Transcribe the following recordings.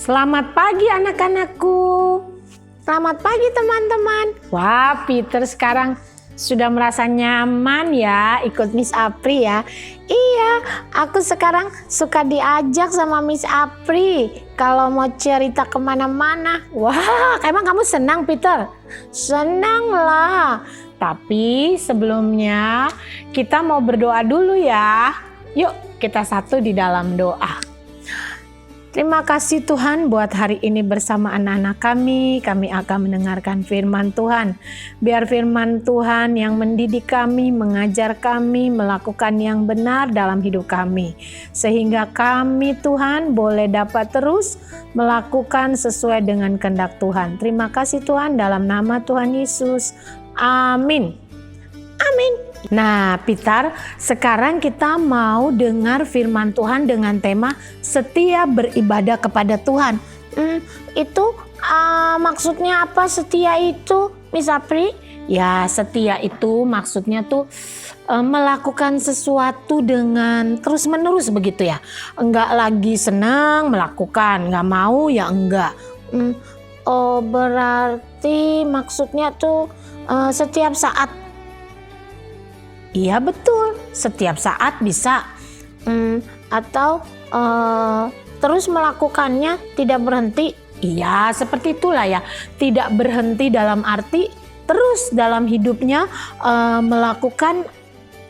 Selamat pagi anak-anakku. Selamat pagi teman-teman. Wah, Peter sekarang sudah merasa nyaman ya ikut Miss Apri ya. Iya, aku sekarang suka diajak sama Miss Apri kalau mau cerita kemana-mana. Wah, emang kamu senang Peter? Senang lah. Tapi sebelumnya kita mau berdoa dulu ya. Yuk kita satu di dalam doa. Terima kasih Tuhan buat hari ini bersama anak-anak kami. Kami akan mendengarkan firman Tuhan. Biar firman Tuhan yang mendidik kami, mengajar kami, melakukan yang benar dalam hidup kami. Sehingga kami Tuhan boleh dapat terus melakukan sesuai dengan kehendak Tuhan. Terima kasih Tuhan dalam nama Tuhan Yesus. Amin. Amin. Nah Peter, sekarang kita mau dengar firman Tuhan dengan tema setia beribadah kepada Tuhan. Itu maksudnya apa setia itu, Miss Apri? Ya setia itu maksudnya tuh melakukan sesuatu dengan terus menerus begitu ya. Enggak lagi senang melakukan, enggak mau ya enggak. Oh berarti maksudnya tuh setiap saat. Iya betul, setiap saat bisa atau terus melakukannya tidak berhenti. Iya seperti itulah ya, tidak berhenti dalam arti terus dalam hidupnya melakukan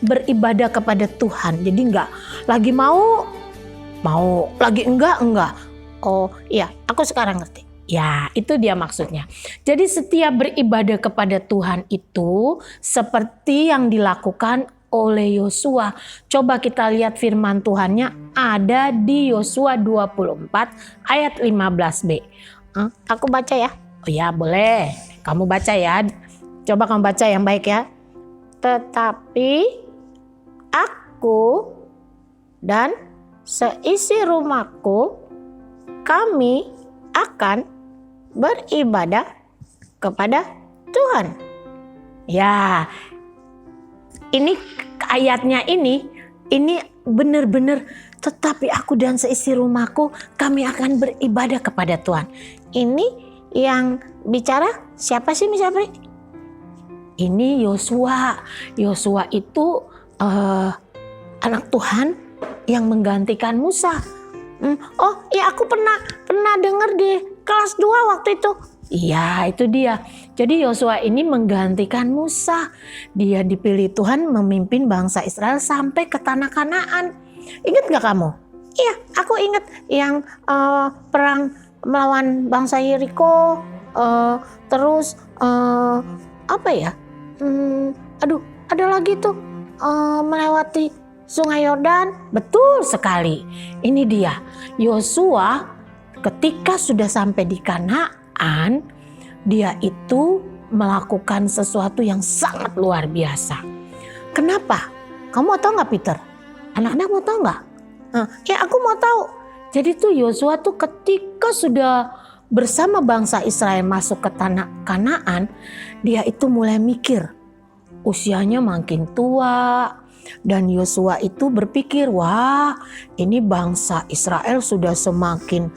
beribadah kepada Tuhan. Jadi enggak lagi mau lagi enggak. Oh iya aku sekarang ngerti. Ya itu dia maksudnya. Jadi setiap beribadah kepada Tuhan itu seperti yang dilakukan oleh Yosua. Coba kita lihat firman Tuhannya ada di Yosua 24 ayat 15b. Aku baca ya. Oh ya boleh. Kamu baca ya. Coba kamu baca yang baik ya. Tetapi aku dan seisi rumahku kami akan beribadah kepada Tuhan. Ya, ini ayatnya ini benar-benar tetapi aku dan seisi rumahku kami akan beribadah kepada Tuhan. Ini yang bicara siapa sih Miss Apri? Ini Yosua. Yosua itu anak Tuhan yang menggantikan Musa. Oh ya aku pernah dengar di kelas 2 waktu itu. Iya itu dia. Jadi Yosua ini menggantikan Musa. Dia dipilih Tuhan memimpin bangsa Israel sampai ke tanah Kanaan. Ingat gak kamu? Iya aku ingat yang perang melawan bangsa Yeriko. Terus apa ya? Ada lagi tuh melewati Sungai Yordan. Betul sekali. Ini dia. Yosua ketika sudah sampai di Kanaan, dia itu melakukan sesuatu yang sangat luar biasa. Kenapa? Kamu mau tahu nggak Peter? Anak-anak mau tahu nggak? Ya aku mau tahu. Jadi tuh Yosua tuh ketika sudah bersama bangsa Israel masuk ke tanah Kanaan, dia itu mulai mikir. Usianya makin tua. Dan Yosua itu berpikir, wah ini bangsa Israel sudah semakin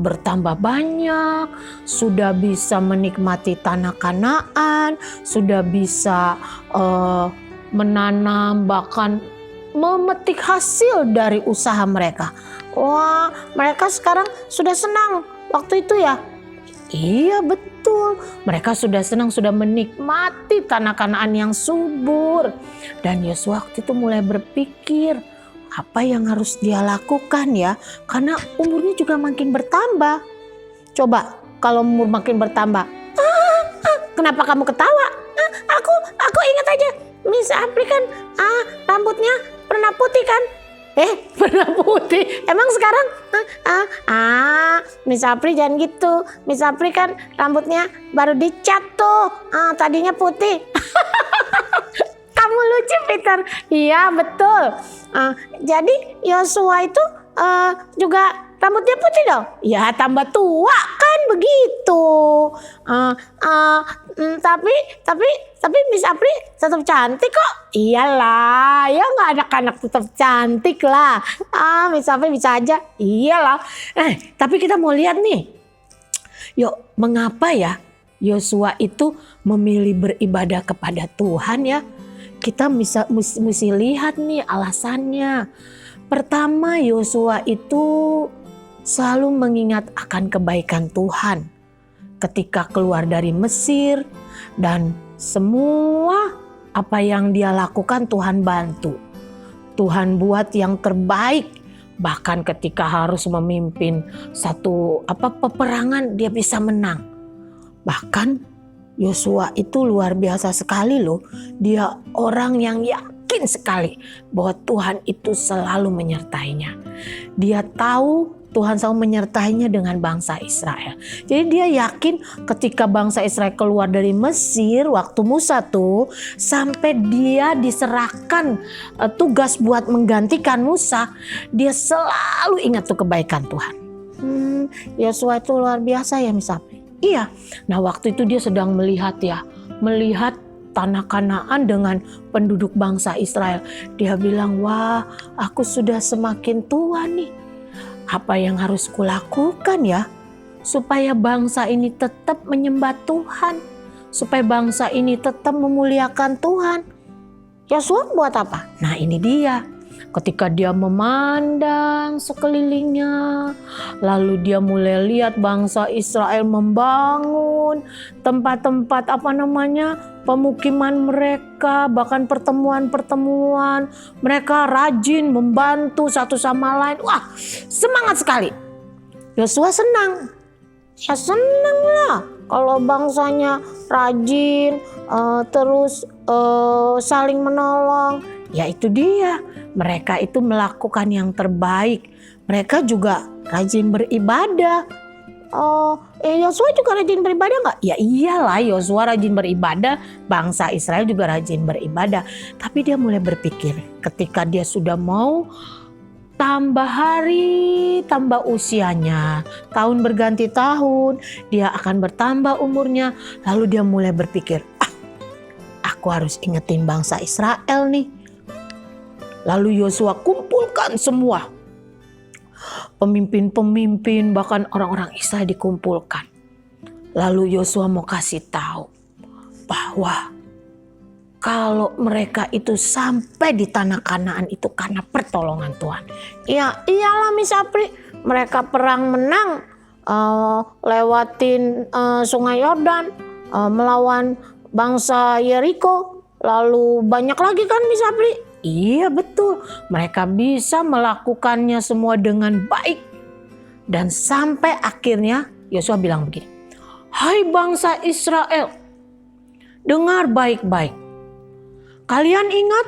bertambah banyak, sudah bisa menikmati tanah Kanaan, sudah bisa menanam bahkan memetik hasil dari usaha mereka. Wah mereka sekarang sudah senang waktu itu ya. Iya betul, mereka sudah senang, sudah menikmati tanah Kanaan yang subur. Dan Yosua waktu itu mulai berpikir apa yang harus dia lakukan ya, karena umurnya juga makin bertambah. Coba kalau umur makin bertambah, kenapa kamu ketawa? Aku ingat aja, Miss Apri kan rambutnya pernah putih kan? Pernah putih. Emang sekarang? Miss Apri jangan gitu. Miss Apri kan rambutnya baru dicat tuh. Tadinya putih. Kamu lucu Peter. Iya betul. Jadi Yosua itu juga rambutnya putih dong. Ya tambah tua kan begitu. Tapi Miss Apri tetap cantik kok. Iyalah, ya nggak anak-anak tetap cantik lah. Miss Apri bisa aja. Iyalah. Tapi kita mau lihat nih. Yuk, mengapa ya Yosua itu memilih beribadah kepada Tuhan ya? Kita mesti lihat nih alasannya. Pertama, Yosua itu selalu mengingat akan kebaikan Tuhan ketika keluar dari Mesir, dan semua apa yang dia lakukan Tuhan bantu. Tuhan buat yang terbaik. Bahkan ketika harus memimpin satu peperangan, dia bisa menang. Bahkan Yosua itu luar biasa sekali loh. Dia orang yang yakin sekali bahwa Tuhan itu selalu menyertainya. Dia tahu Tuhan selalu menyertainya dengan bangsa Israel. Jadi dia yakin ketika bangsa Israel keluar dari Mesir waktu Musa tuh, sampai dia diserahkan tugas buat menggantikan Musa, dia selalu ingat tuh kebaikan Tuhan. Yosua itu luar biasa ya Miss Apri. Iya. Nah waktu itu dia sedang melihat tanah Kanaan dengan penduduk bangsa Israel. Dia bilang, wah aku sudah semakin tua nih. Apa yang harus kulakukan ya supaya bangsa ini tetap menyembah Tuhan, supaya bangsa ini tetap memuliakan Tuhan. Yosua buat apa? Nah ini dia. Ketika dia memandang sekelilingnya, lalu dia mulai lihat bangsa Israel membangun tempat-tempat pemukiman mereka, bahkan pertemuan-pertemuan. Mereka rajin membantu satu sama lain. Wah, semangat sekali. Yosua senang. Ya senang lah kalau bangsanya rajin, terus saling menolong. Ya itu dia. Mereka itu melakukan yang terbaik. Mereka juga rajin beribadah. Yosua juga rajin beribadah nggak? Ya iyalah, Yosua rajin beribadah. Bangsa Israel juga rajin beribadah. Tapi dia mulai berpikir ketika dia sudah mau tambah hari, tambah usianya. Tahun berganti tahun, dia akan bertambah umurnya. Lalu dia mulai berpikir, aku harus ingetin bangsa Israel nih. Lalu Yosua kumpulkan semua pemimpin-pemimpin, bahkan orang-orang Israel dikumpulkan. Lalu Yosua mau kasih tahu bahwa kalau mereka itu sampai di tanah Kanaan itu karena pertolongan Tuhan. Ya iyalah Miss Apri, mereka perang menang, lewatin sungai Yordan, melawan bangsa Yeriko. Lalu banyak lagi kan Miss Apri? Iya betul, mereka bisa melakukannya semua dengan baik. Dan sampai akhirnya Yosua bilang begini, hai bangsa Israel, dengar baik-baik. Kalian ingat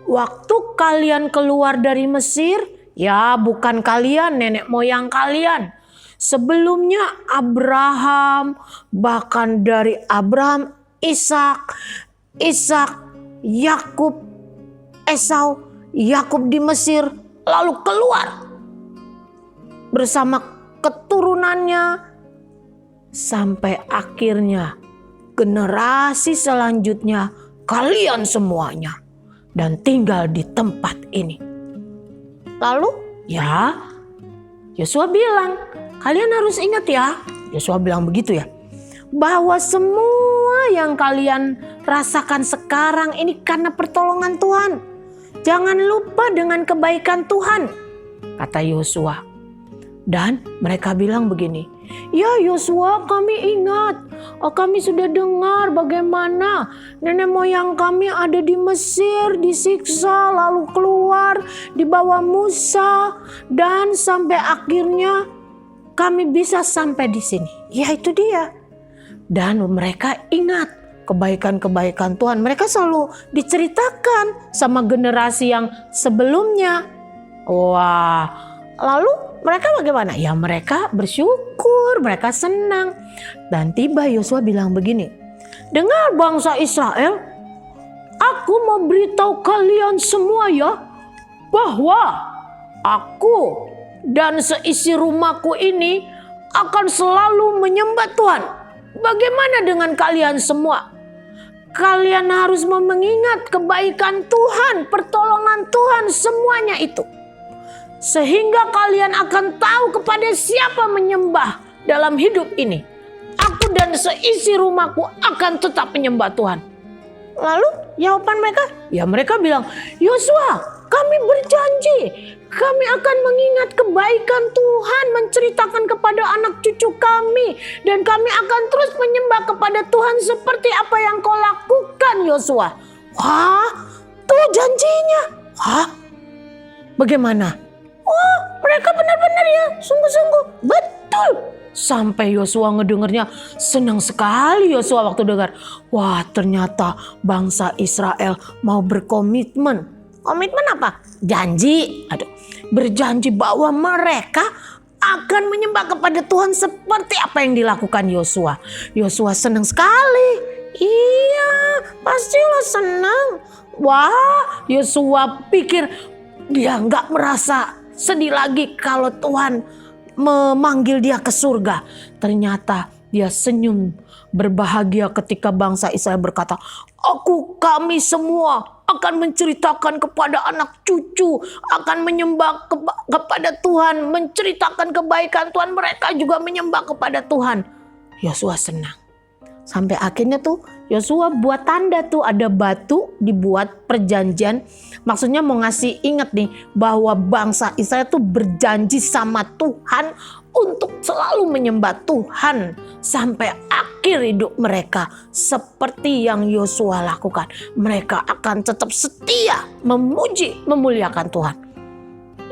waktu kalian keluar dari Mesir? Ya bukan kalian, nenek moyang kalian. Sebelumnya Abraham, bahkan dari Abraham, Ishak, Yakub, Esau, Yakub di Mesir, lalu keluar bersama keturunannya sampai akhirnya generasi selanjutnya kalian semuanya dan tinggal di tempat ini. Lalu ya Yosua bilang, kalian harus ingat ya, Yosua bilang begitu ya, bahwa semua yang kalian rasakan sekarang ini karena pertolongan Tuhan. Jangan lupa dengan kebaikan Tuhan, kata Yosua. Dan mereka bilang begini, ya Yosua kami ingat, kami sudah dengar bagaimana nenek moyang kami ada di Mesir, disiksa lalu keluar di bawah Musa, dan sampai akhirnya kami bisa sampai di sini. Ya itu dia. Dan mereka ingat kebaikan-kebaikan Tuhan. Mereka selalu diceritakan sama generasi yang sebelumnya. Wah, lalu mereka bagaimana? Ya mereka bersyukur, mereka senang. Dan tiba Yosua bilang begini, dengar bangsa Israel, aku mau beritahu kalian semua ya, bahwa aku dan seisi rumahku ini akan selalu menyembah Tuhan. Bagaimana dengan kalian semua? Kalian harus mengingat kebaikan Tuhan, pertolongan Tuhan, semuanya itu. Sehingga kalian akan tahu kepada siapa menyembah dalam hidup ini. Aku dan seisi rumahku akan tetap menyembah Tuhan. Lalu jawaban mereka? Ya mereka bilang, Yosua, kami berjanji. Kami akan mengingat kebaikan Tuhan, menceritakan kepada anak cucu kami. Dan kami akan terus menyembah kepada Tuhan seperti apa yang kau lakukan, Yosua. Wah, tuh janjinya. Wah, bagaimana? Oh, mereka benar-benar ya, sungguh-sungguh. Betul. Sampai Yosua ngedengarnya, senang sekali Yosua waktu dengar. Wah, ternyata bangsa Israel mau berkomitmen. Komitmen apa? Janji. Berjanji bahwa mereka akan menyembah kepada Tuhan seperti apa yang dilakukan Yosua. Yosua senang sekali. Iya, pastilah senang. Wah, Yosua pikir dia nggak merasa sedih lagi kalau Tuhan memanggil dia ke surga. Ternyata dia senyum berbahagia ketika bangsa Israel berkata, kami semua akan menceritakan kepada anak cucu, akan menyembah kepada Tuhan, menceritakan kebaikan Tuhan. Mereka juga menyembah kepada Tuhan. Yosua senang. Sampai akhirnya tuh Yosua buat tanda tuh, ada batu dibuat perjanjian. Maksudnya mau ngasih ingat nih bahwa bangsa Israel tuh berjanji sama Tuhan untuk selalu menyembah Tuhan sampai akhir hidup mereka. Seperti yang Yosua lakukan. Mereka akan tetap setia memuji, memuliakan Tuhan.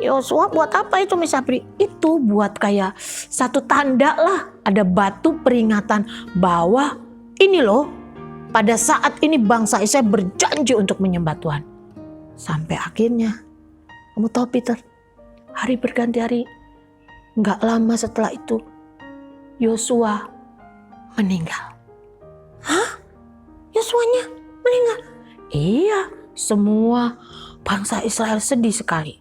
Yosua buat apa itu Miss Apri? Itu buat kayak satu tanda lah. Ada batu peringatan bahwa ini loh, pada saat ini bangsa Israel berjanji untuk menyembah Tuhan. Sampai akhirnya, kamu tahu Peter, hari berganti hari, gak lama setelah itu, Yosua meninggal. Hah? Yosuanya meninggal? Iya, semua bangsa Israel sedih sekali.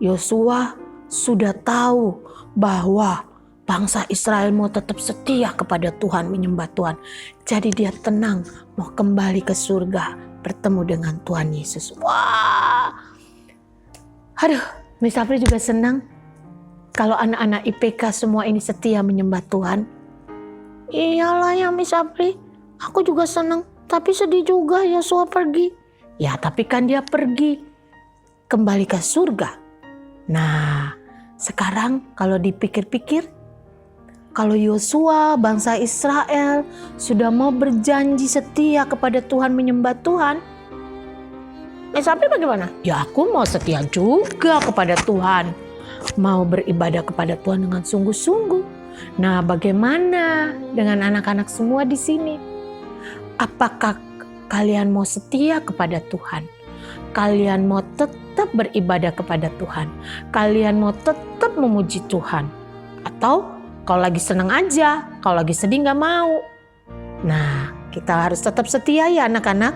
Yosua sudah tahu bahwa bangsa Israel mau tetap setia kepada Tuhan, menyembah Tuhan. Jadi dia tenang mau kembali ke surga, bertemu dengan Tuhan Yesus. Wah, aduh, Miss Apri juga senang kalau anak-anak IPK semua ini setia menyembah Tuhan. Iyalah ya Miss Apri, aku juga senang, tapi sedih juga Yosua pergi. Ya tapi kan dia pergi kembali ke surga. Nah, sekarang kalau dipikir-pikir, kalau Yosua bangsa Israel sudah mau berjanji setia kepada Tuhan, menyembah Tuhan, Miss Apri bagaimana? Ya aku mau setia juga kepada Tuhan, mau beribadah kepada Tuhan dengan sungguh-sungguh. Nah, bagaimana dengan anak-anak semua di sini? Apakah kalian mau setia kepada Tuhan? Kalian mau tetap beribadah kepada Tuhan? Kalian mau tetap memuji Tuhan? Atau kalau lagi senang aja, kalau lagi sedih gak mau? Nah, kita harus tetap setia ya anak-anak.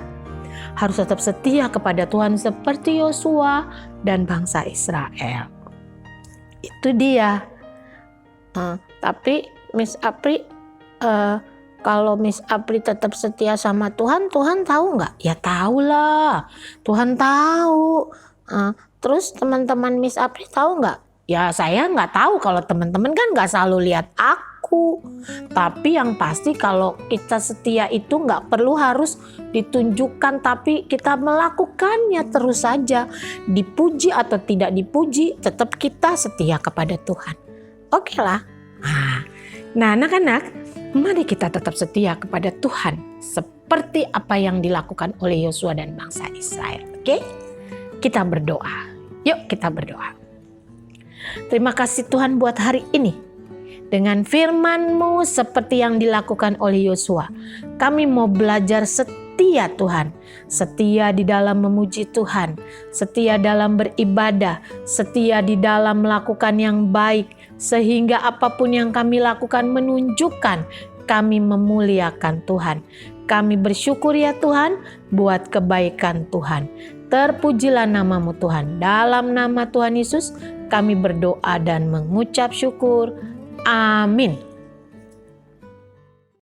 Harus tetap setia kepada Tuhan seperti Yosua dan bangsa Israel. Itu dia. Tapi Miss Apri, kalau Miss Apri tetap setia sama Tuhan, Tuhan tahu nggak? Ya tahu lah, Tuhan tahu. Terus teman-teman Miss Apri tahu nggak? Ya saya nggak tahu, kalau teman-teman kan nggak selalu lihat aku. Tapi yang pasti kalau kita setia itu nggak perlu harus ditunjukkan, tapi kita melakukannya terus saja. Dipuji atau tidak dipuji, tetap kita setia kepada Tuhan. Oke lah. Nah anak-anak, mari kita tetap setia kepada Tuhan seperti apa yang dilakukan oleh Yosua dan bangsa Israel. Oke? Kita berdoa. Yuk kita berdoa. Terima kasih Tuhan buat hari ini. Dengan firman-Mu seperti yang dilakukan oleh Yosua, kami mau belajar setia Tuhan. Setia di dalam memuji Tuhan. Setia dalam beribadah. Setia di dalam melakukan yang baik. Sehingga apapun yang kami lakukan menunjukkan kami memuliakan Tuhan. Kami bersyukur ya Tuhan buat kebaikan Tuhan. Terpujilah nama-Mu Tuhan. Dalam nama Tuhan Yesus kami berdoa dan mengucap syukur. Amin.